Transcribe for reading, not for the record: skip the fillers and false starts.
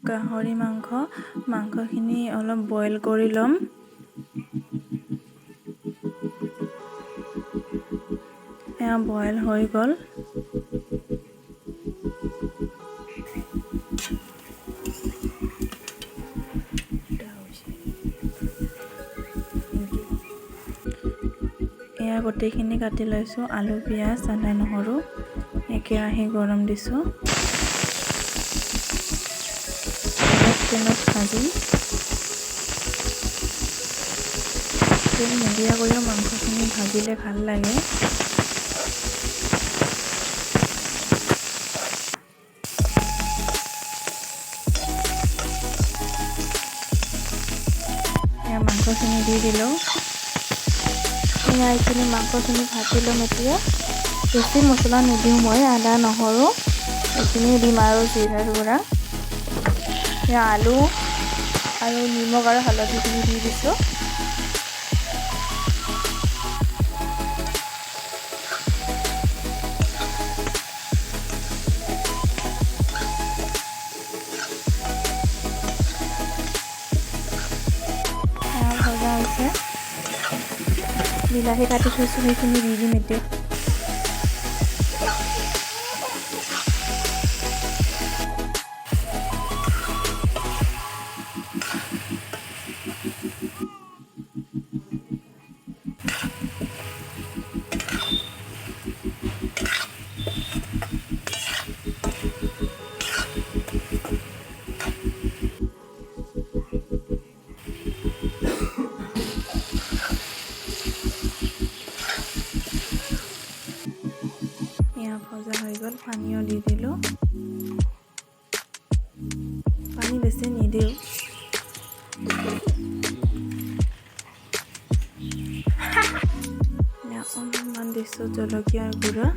গাহৰি মাংসখিনি অলপ বইল কৰি ল'ম। এয়া বইল হৈ গ'ল। এয়া গোটেইখিনি কাটি লৈছোঁ, আলু, পিঁয়াজ, আদা, নহৰু। কেৰাহী গৰম দিছোঁ। তেলত ভাজিম। তেল নিদিয়াকৈও মাংসখিনি ভাজিলে ভাল লাগে। এয়া মাংসখিনি দি দিলোঁ। এইখিনি মাংসখিনি ভাজি ল'ম এতিয়া। বেছি মছলা নিদিওঁ মই, আদা, নহৰু এইখিনিয়ে দিম আৰু জিৰাৰ গুড়া। এয়া আলু আৰু নিমখ আৰু হালধিখিনি দি দিছোঁ। ভজা হৈছে। বিলাহী কাটি থৈছোঁ, সেইখিনি দি দিম এতিয়া। এয়া ভজা হৈ গ'ল, পানীও দি দিলোঁ। পানী বেছি নিদিওঁ। অকণমান দিছোঁ জলকীয়াৰ গুড়া।